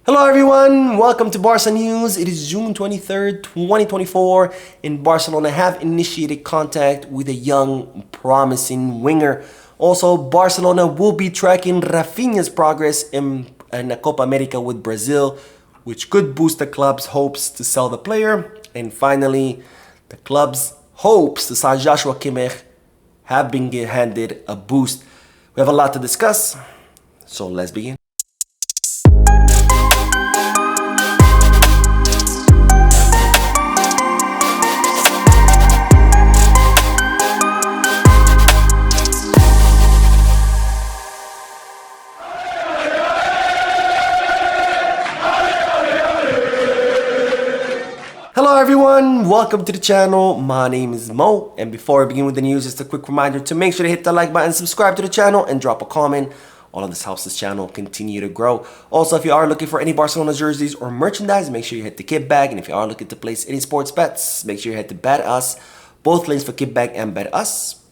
Hello everyone, welcome to Barca News. It is June 23rd, 2024, and Barcelona have initiated contact with a young, promising winger. Also, Barcelona will be tracking Raphinha's progress in the Copa America with Brazil, which could boost the club's hopes to sell the player. And finally, the club's hopes to sign Joshua Kimmich have been handed a boost. We have a lot to discuss, so let's begin. Hello everyone, welcome to the channel. My name is Mo, and before we begin with the news, just a quick reminder to make sure to hit the like button, subscribe to the channel, and drop a comment. All of this helps this channel continue to grow. Also, if you are looking for any Barcelona jerseys or merchandise, make sure you hit the kit bag. And if you are looking to place any sports bets, make sure you head to Bet Us. Both links for kit bag and Bet Us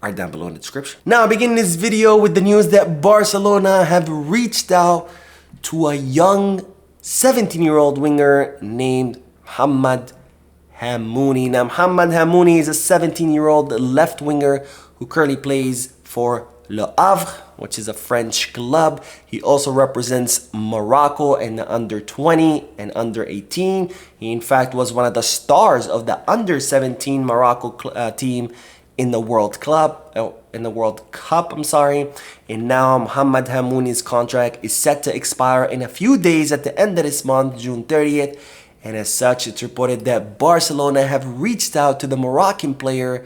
are down below in the description. Now, beginning this video with the news that Barcelona have reached out to a young 17-year-old winger named Mohamed Hammouni. Now, Mohamed Hammouni is a 17-year-old left winger who currently plays for Le Havre, which is a French club. He also represents Morocco in the under 20 and under 18. He in fact was one of the stars of the under 17 Morocco team in the World Cup. And now Mohamed Hammouni's contract is set to expire in a few days at the end of this month, June 30th. And as such, it's reported that Barcelona have reached out to the Moroccan player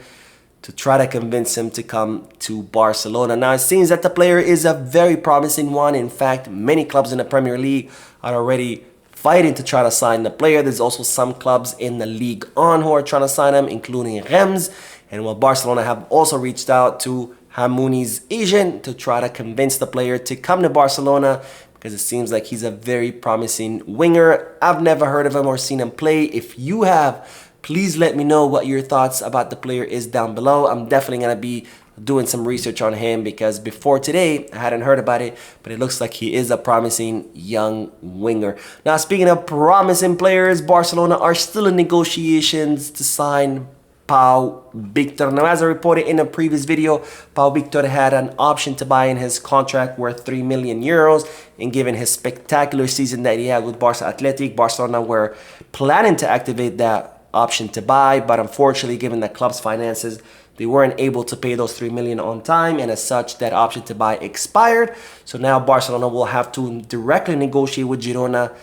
to try to convince him to come to Barcelona. Now, it seems that the player is a very promising one. In fact, many clubs in the Premier League are already fighting to try to sign the player. There's also some clubs in the Ligue 1 who are trying to sign him, including Reims. And while Barcelona have also reached out to Hammouni's agent to try to convince the player to come to Barcelona, because it seems like he's a very promising winger. I've never heard of him or seen him play. If you have, please let me know what your thoughts about the player is down below. I'm definitely going to be doing some research on him because before today, I hadn't heard about it, but it looks like he is a promising young winger. Now, speaking of promising players, Barcelona are still in negotiations to sign Pau Victor. Now, as I reported in a previous video, Pau Victor had an option to buy in his contract worth 3 million euros. And given his spectacular season that he had with Barca Athletic, Barcelona were planning to activate that option to buy. But unfortunately, given the club's finances, they weren't able to pay those 3 million on time. And as such, that option to buy expired. So now Barcelona will have to directly negotiate with Girona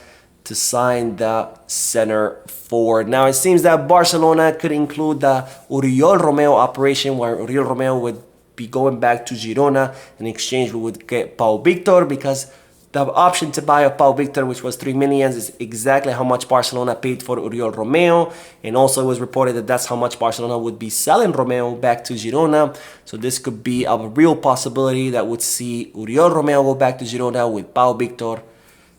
to sign the center forward. Now, it seems that Barcelona could include the Oriol Romeu operation, where Oriol Romeu would be going back to Girona. In exchange, we would get Pau Victor, because the option to buy of Pau Victor, which was 3 million, is exactly how much Barcelona paid for Oriol Romeu. And also it was reported that that's how much Barcelona would be selling Romeu back to Girona. So this could be a real possibility that would see Oriol Romeu go back to Girona with Pau Victor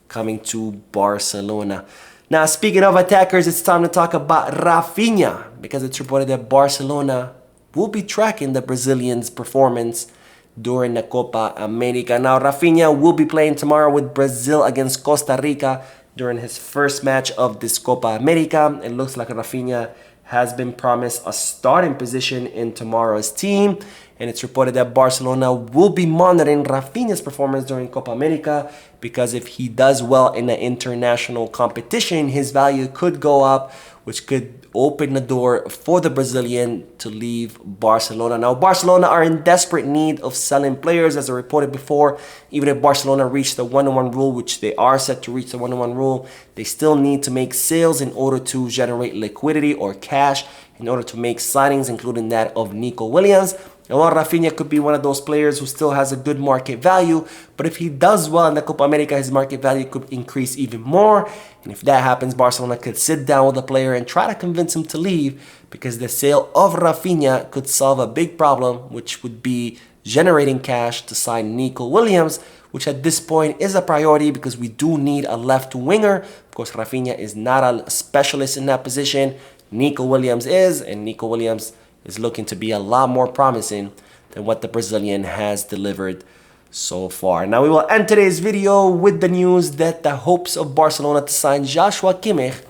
coming to Barcelona. Now, speaking of attackers, it's time to talk about Raphinha, because it's reported that Barcelona will be tracking the Brazilian's performance during the Copa America. Now, Raphinha will be playing tomorrow with Brazil against Costa Rica during his first match of this Copa America. It looks like Raphinha has been promised a starting position in tomorrow's team. And it's reported that Barcelona will be monitoring Raphinha's performance during Copa America, because if he does well in the international competition, his value could go up, which could open the door for the Brazilian to leave Barcelona. Now, Barcelona are in desperate need of selling players, as I reported before. Even if Barcelona reached the 1-1 rule, which they are set to reach the 1-1 rule, they still need to make sales in order to generate liquidity or cash, in order to make signings, including that of Nico Williams. And while Raphinha could be one of those players who still has a good market value, but if he does well in the Copa America, his market value could increase even more. And if that happens, Barcelona could sit down with the player and try to convince him to leave, because the sale of Raphinha could solve a big problem, which would be generating cash to sign Nico Williams, which at this point is a priority because we do need a left winger. Of course, Raphinha is not a specialist in that position. Nico Williams is, and Nico Williams is looking to be a lot more promising than what the Brazilian has delivered so far. Now we will end today's video with the news that the hopes of Barcelona to sign Joshua Kimmich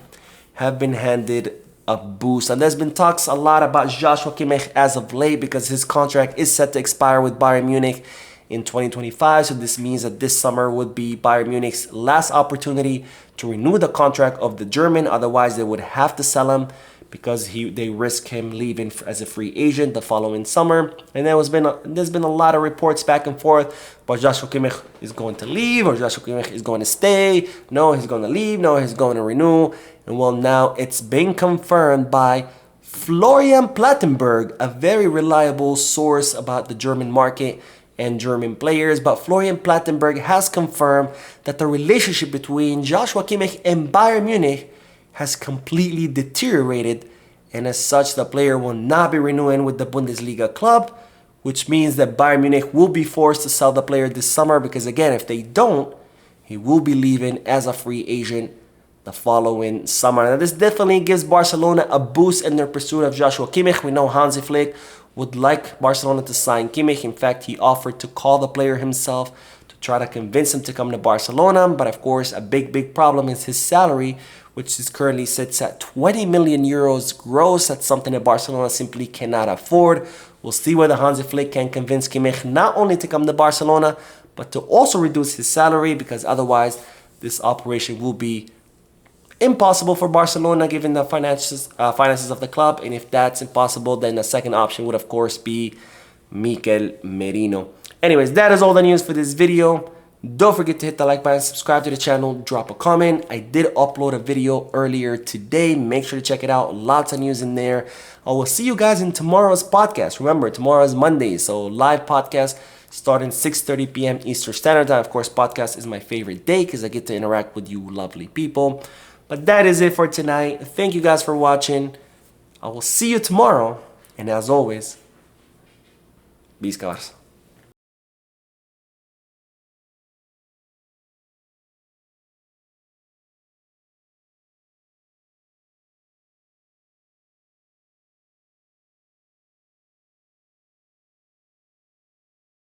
have been handed a boost. And there's been talks a lot about Joshua Kimmich as of late because his contract is set to expire with Bayern Munich in 2025. So this means that this summer would be Bayern Munich's last opportunity to renew the contract of the German. Otherwise, they would have to sell him because they risk him leaving as a free agent the following summer. And there's been a lot of reports back and forth about Joshua Kimmich is going to leave or Joshua Kimmich is going to stay. No, he's going to leave. No, he's going to renew. And well, now it's been confirmed by Florian Plettenberg, a very reliable source about the German market and German players. But Florian Plettenberg has confirmed that the relationship between Joshua Kimmich and Bayern Munich has completely deteriorated, and as such, the player will not be renewing with the Bundesliga club, which means that Bayern Munich will be forced to sell the player this summer because, again, if they don't, he will be leaving as a free agent the following summer. Now, this definitely gives Barcelona a boost in their pursuit of Joshua Kimmich. We know Hansi Flick would like Barcelona to sign Kimmich. In fact, he offered to call the player himself to try to convince him to come to Barcelona. But of course, a big problem is his salary, which is currently sits at 20 million euros gross. That's something that Barcelona simply cannot afford. We'll see whether Hansi Flick can convince Kimmich not only to come to Barcelona, but to also reduce his salary, because otherwise this operation will be impossible for Barcelona given the finances of the club. And if that's impossible, then the second option would of course be Mikel Merino. Anyways, that is all the news for this video. Don't forget to hit the like button, subscribe to the channel, drop a comment. I did upload a video earlier today. Make sure to check it out. Lots of news in there. I will see you guys in tomorrow's podcast. Remember, tomorrow is Monday, so live podcast starting 6:30 p.m. Eastern Standard Time. Of course, podcast is my favorite day because I get to interact with you lovely people. But that is it for tonight. Thank you guys for watching. I will see you tomorrow. And as always, Visca Barça.